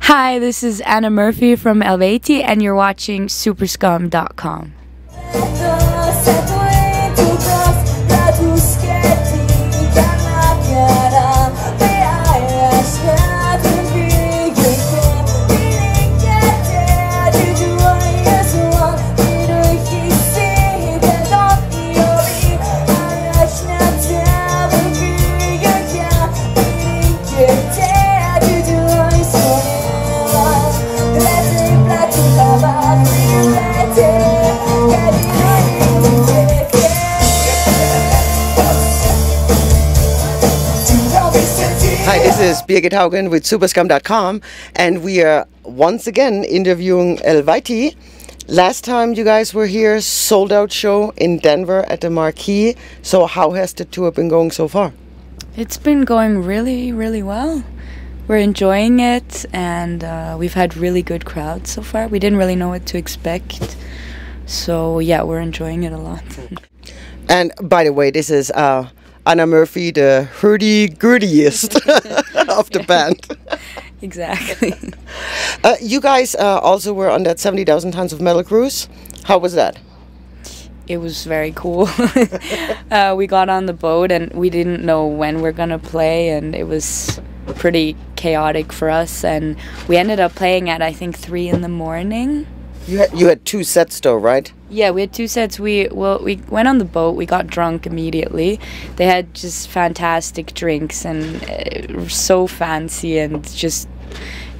Hi, this is Anna Murphy from ELUVEITIE, and you're watching Superscum.com. Hi, this is Birgit Haugen with Superscum.com, and we are once again interviewing ELUVEITIE. Last time you guys were here, sold out show in Denver at the Marquee. So how has the tour been going so far? It's been going really, really well. We're enjoying it, and we've had really good crowds so far. We didn't really know what to expect. So yeah, we're enjoying it a lot. And by the way, this is Anna Murphy, the hurdy-gurdiest of the band. Exactly. You guys also were on that 70,000 Tons of Metal cruise. How was that? It was very cool. We got on the boat and we didn't know when we're gonna play, and it was pretty chaotic for us, and we ended up playing at I think 3 in the morning. You had 2 sets though, right? Yeah, we had 2 sets. We went on the boat. We got drunk immediately. They had just fantastic drinks and so fancy and just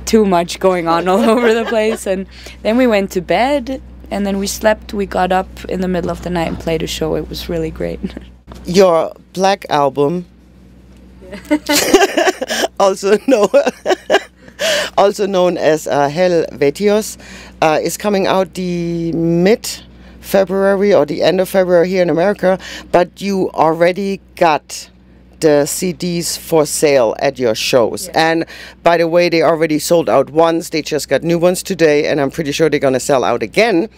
too much going on all over the place. And then we went to bed and then we slept. We got up in the middle of the night and played a show. It was really great. Your Black album, also known as Helvetios, is coming out the mid-February or the end of February here in America, but you already got the CDs for sale at your shows. Yes. And by the way, they already sold out once. They just got new ones today, and I'm pretty sure they're going to sell out again.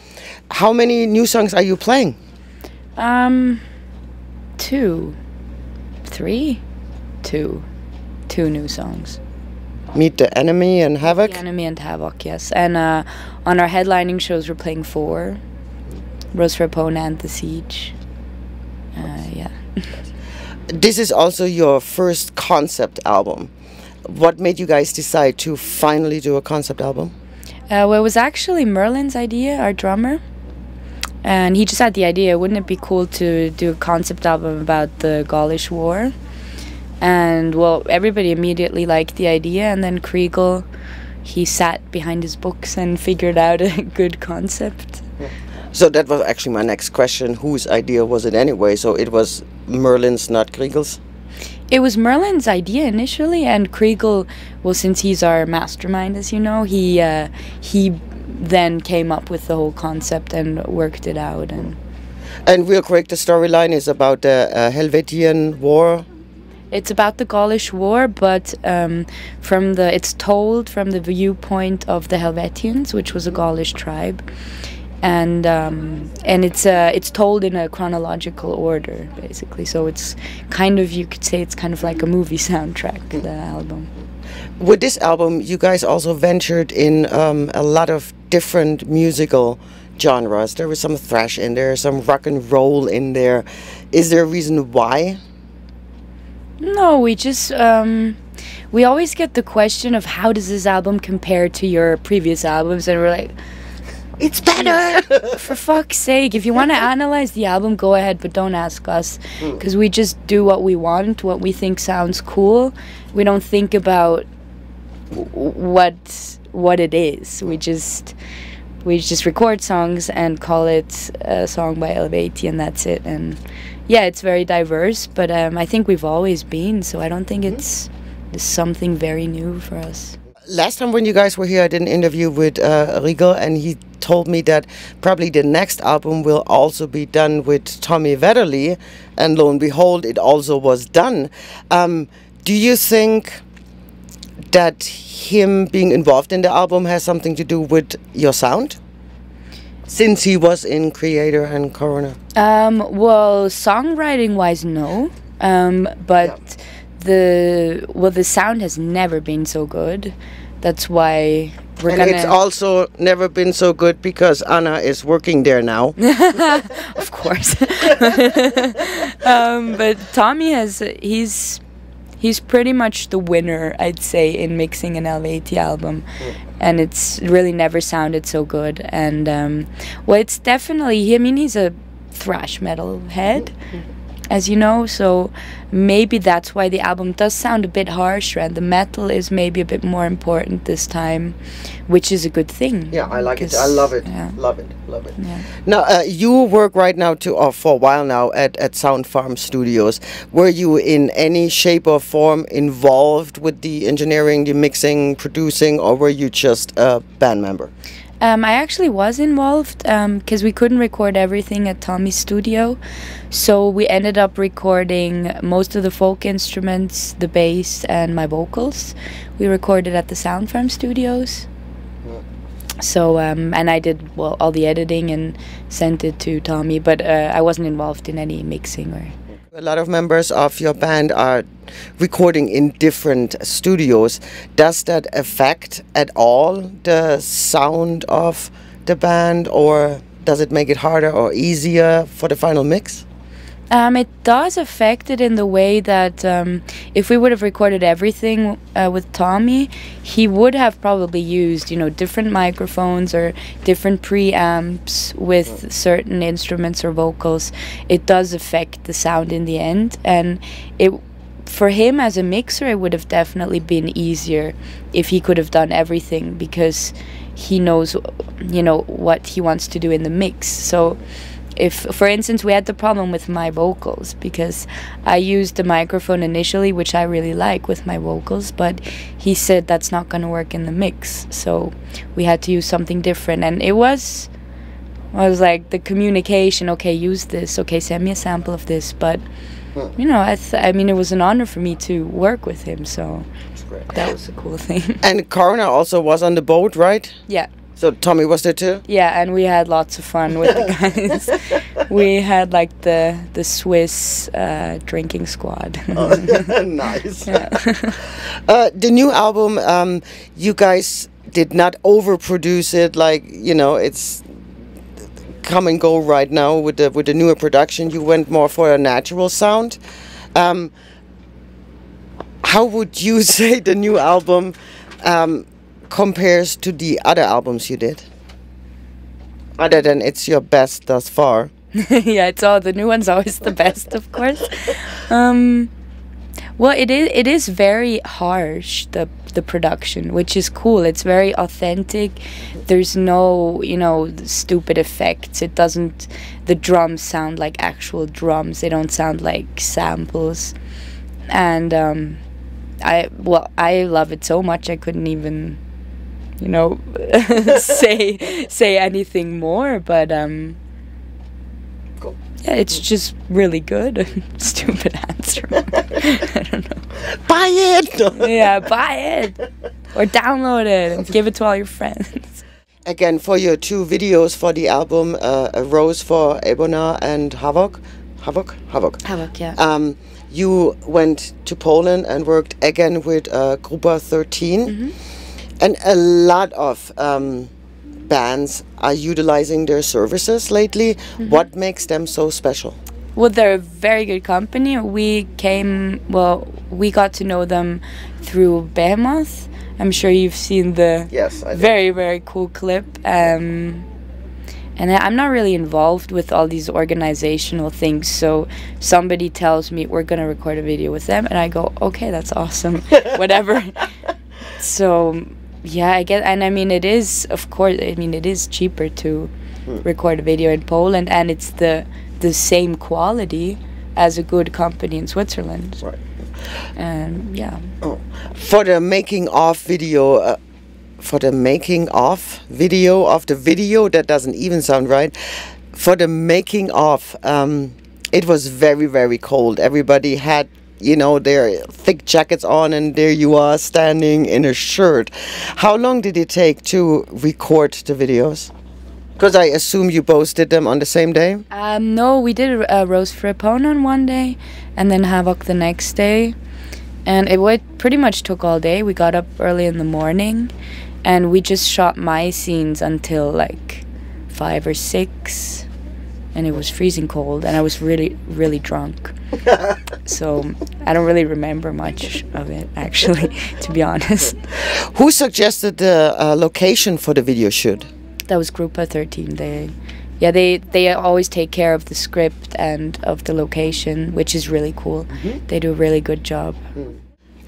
How many new songs are you playing? 2, 3, 2 new songs. Meet the Enemy and Havoc? The Enemy and Havoc, yes. And on our headlining shows, we're playing 4. Rose for Epona and The Siege. Yeah. This is also your first concept album. What made you guys decide to finally do a concept album? Well, it was actually Merlin's idea, our drummer. And he just had the idea, wouldn't it be cool to do a concept album about the Gaulish War? And well, everybody immediately liked the idea, and then Kriegel, he sat behind his books and figured out a good concept. So that was actually my next question. Whose idea was it anyway? So it was Merlin's, not Kriegel's? It was Merlin's idea initially, and Kriegel, well, since he's our mastermind, as you know, he then came up with the whole concept and worked it out. And real quick, the storyline is about the Helvetian War. It's about the Gaulish War, but it's told from the viewpoint of the Helvetians, which was a Gaulish tribe, and it's told in a chronological order, basically. So it's kind of, you could say, it's kind of like a movie soundtrack. The album. With this album, you guys also ventured in a lot of different musical genres. There was some thrash in there, some rock and roll in there. Is there a reason why? No, we just we always get the question of how does this album compare to your previous albums, and we're like, it's better. For fuck's sake, if you want to analyze the album, go ahead, but don't ask us, because we just do what we want, what we think sounds cool. We don't think about what it is. We just record songs and call it a song by ELUVEITIE, and that's it. And yeah, it's very diverse, but I think we've always been, so I don't think it's something very new for us. Last time when you guys were here, I did an interview with Riegel, and he told me that probably the next album will also be done with Tommy Wetherly, and lo and behold, it also was done. Do you think that him being involved in the album has something to do with your sound? Since he was in Creator and Corona? Well, songwriting-wise, no. But the sound has never been so good. that's why we're and gonna. it's also never been so good because Anna is working there now. Of course. But Tommy he's pretty much the winner, I'd say, in mixing an ELUVEITIE album. And it's really never sounded so good. And well, it's definitely, I mean, he's a thrash metal head, as you know, so maybe that's why the album does sound a bit harsher, and the metal is maybe a bit more important this time, which is a good thing. Yeah, I like it. I love it. Yeah. Love it. Love it. Yeah. Now, you work right now for a while now at Sound Farm Studios. Were you in any shape or form involved with the engineering, the mixing, producing, or were you just a band member? I actually was involved because we couldn't record everything at Tommy's studio, so we ended up recording most of the folk instruments, the bass, and my vocals. We recorded at the Sound Farm Studios. So and I did all the editing and sent it to Tommy, but I wasn't involved in any mixing or. A lot of members of your band are recording in different studios. Does that affect at all the sound of the band, or does it make it harder or easier for the final mix? It does affect it in the way that if we would have recorded everything with Tommy, he would have probably used, you know, different microphones or different preamps with certain instruments or vocals. It does affect the sound in the end, and for him as a mixer, it would have definitely been easier if he could have done everything, because he knows, you know, what he wants to do in the mix. So if, for instance, we had the problem with my vocals, because I used the microphone initially, which I really like with my vocals, but he said that's not going to work in the mix, so we had to use something different. And it was like the communication, okay, use this, okay, send me a sample of this, but you know, I mean, it was an honor for me to work with him, so that was a cool thing. And Karna also was on the boat, right? Yeah. So Tommy was there too? Yeah, and we had lots of fun with the guys. We had like the Swiss drinking squad. Oh, nice. Yeah. The new album, you guys did not overproduce it, like, you know, it's come and go right now with the newer production. You went more for a natural sound. How would you say the new album compares to the other albums you did? Other than it's your best thus far. Yeah, the new one's always the best, of course. Well, it is very harsh, the production, which is cool. It's very authentic. There's no, you know, stupid effects. It doesn't, the drums sound like actual drums. They don't sound like samples. And I love it so much I couldn't even, you know, say anything more, but cool. Yeah, it's just really good. Stupid answer. I don't know. Buy it! Yeah, buy it! Or download it and give it to all your friends. Again, for your two videos for the album, A Rose for Ebona and Havoc, yeah. You went to Poland and worked again with Grupa 13. Mm-hmm. And a lot of bands are utilizing their services lately. Mm-hmm. What makes them so special? Well, they're a very good company. We got to know them through Behemoth. I'm sure you've seen the very, very cool clip. And I'm not really involved with all these organizational things, so somebody tells me we're going to record a video with them, and I go, okay, that's awesome, whatever. So, yeah, I get, and I mean, it is, of course, I mean, it is cheaper to record a video in Poland, and it's the same quality as a good company in Switzerland. Right. And, yeah. Oh. For the making of video, of the video, that doesn't even sound right. For the making of, it was very, very cold. Everybody had, you know, their thick jackets on, and there you are standing in a shirt. How long did it take to record the videos? Because I assume you both did them on the same day? No, we did Rose for Epona on one day, and then Havoc the next day. And pretty much took all day. We got up early in the morning, and we just shot my scenes until like 5 or 6, and it was freezing cold, and I was really, really drunk. So I don't really remember much of it, actually, to be honest. Who suggested the location for the video shoot? That was Grupa 13. They always take care of the script and of the location, which is really cool. They do a really good job.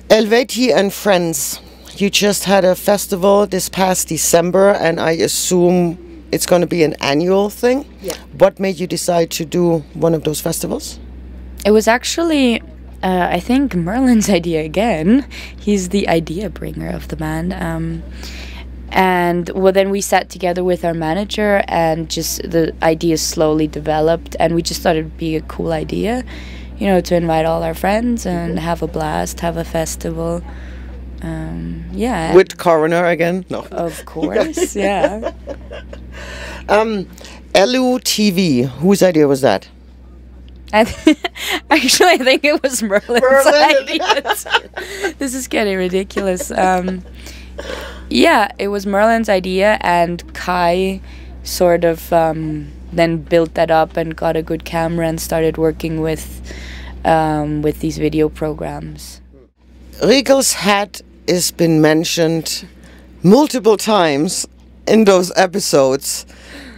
ELUVEITIE and Friends, you just had a festival this past December, and I assume it's going to be an annual thing? Yeah. What made you decide to do one of those festivals? It was actually, I think, Merlin's idea again. He's the idea bringer of the band. And well, then we sat together with our manager, and just the idea slowly developed, and we just thought it would be a cool idea, you know, to invite all our friends and have a blast, have a festival. Yeah. With Coroner again? No. Of course, yeah. ELU TV, whose idea was that? Actually, I think it was Merlin's idea. This is getting ridiculous. Yeah, it was Merlin's idea, and Kai sort of then built that up and got a good camera and started working with these video programs. Regal's hat has been mentioned multiple times in those episodes.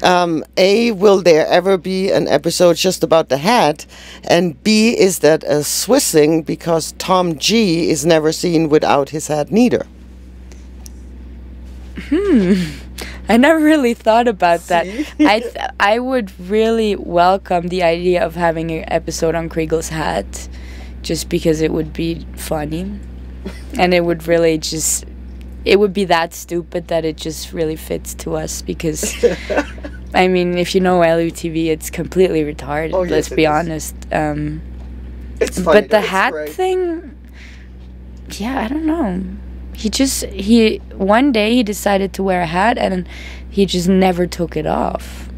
A, will there ever be an episode just about the hat? And B, is that a Swiss thing because Tom G is never seen without his hat neither? I never really thought about that. I would really welcome the idea of having an episode on Kriegel's hat, just because it would be funny, and it would really just, it would be that stupid that it just really fits to us, because I mean, if you know ELUVEITIE, it's completely retarded. Oh, yes, let's be honest. It's funny, but the hat thing, yeah, I don't know. He one day he decided to wear a hat, and he just never took it off.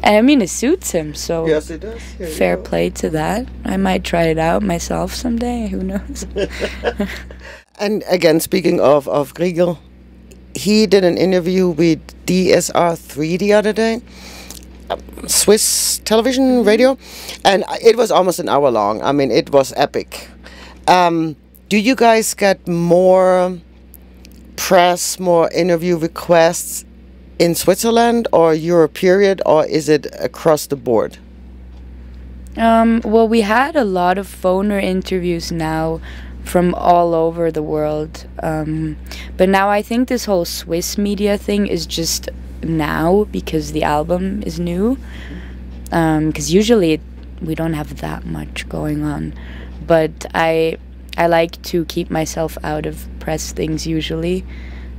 And I mean, it suits him, so yes, it does. Fair play to that. I might try it out myself someday, who knows. And again, speaking of Kriegel, he did an interview with DSR3 the other day, Swiss television radio, and it was almost an hour long. I mean, it was epic. Do you guys get more press, more interview requests in Switzerland or Europe period, or is it across the board? Well, we had a lot of phoner interviews now from all over the world. But now I think this whole Swiss media thing is just now because the album is new. Because usually we don't have that much going on. But I like to keep myself out of press things usually.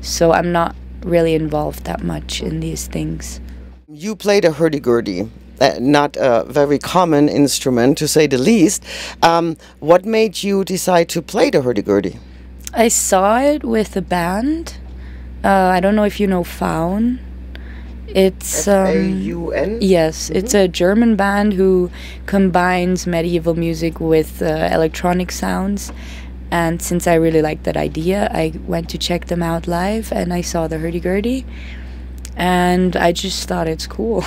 So I'm not really involved that much in these things. You played a hurdy-gurdy. Not a very common instrument, to say the least. What made you decide to play the hurdy-gurdy? I saw it with a band. I don't know if you know Faun. It's Faun? Yes, it's a German band who combines medieval music with electronic sounds. And since I really liked that idea, I went to check them out live, and I saw the hurdy-gurdy. And I just thought it's cool.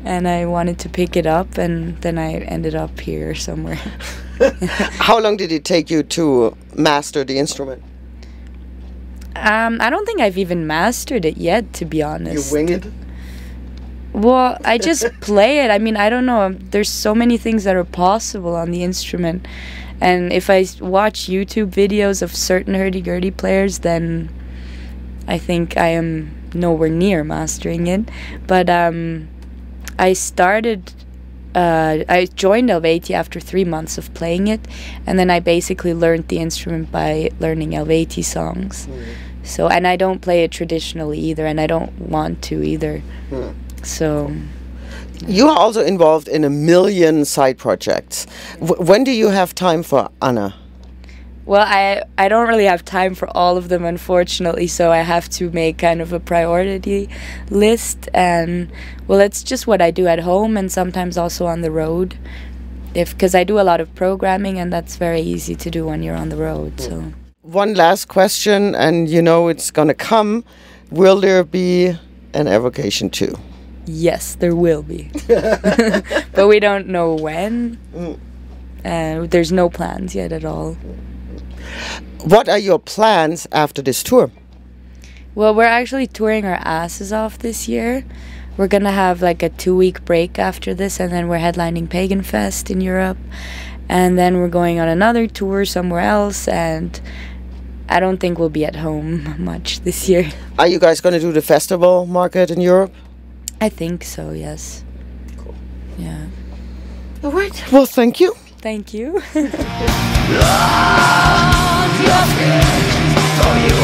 And I wanted to pick it up, and then I ended up here somewhere. How long did it take you to master the instrument? I don't think I've even mastered it yet, to be honest. You wing it? Well, I just play it. I mean, I don't know. There's so many things that are possible on the instrument. And if I watch YouTube videos of certain hurdy-gurdy players, then I think I am nowhere near mastering it. But I joined ELUVEITIE after 3 months of playing it, and then I basically learned the instrument by learning ELUVEITIE songs. So, and I don't play it traditionally either, and I don't want to either. So you are also involved in a million side projects. When do you have time for Anna? Well, I don't really have time for all of them, unfortunately, so I have to make kind of a priority list. And, well, it's just what I do at home and sometimes also on the road. because I do a lot of programming, and that's very easy to do when you're on the road. So one last question, and you know it's gonna come. Will there be an Evocation 2? yes, there will be, but we don't know when. There's no plans yet at all. What are your plans after this tour? Well, we're actually touring our asses off this year. We're gonna have like a 2-week break after this, and then we're headlining Pagan Fest in Europe, and then we're going on another tour somewhere else, and I don't think we'll be at home much this year. Are you guys going to do the festival market in Europe? I think so, yes. Cool. Yeah. All right. Well, thank you. Thank you. Lord, your skin, for you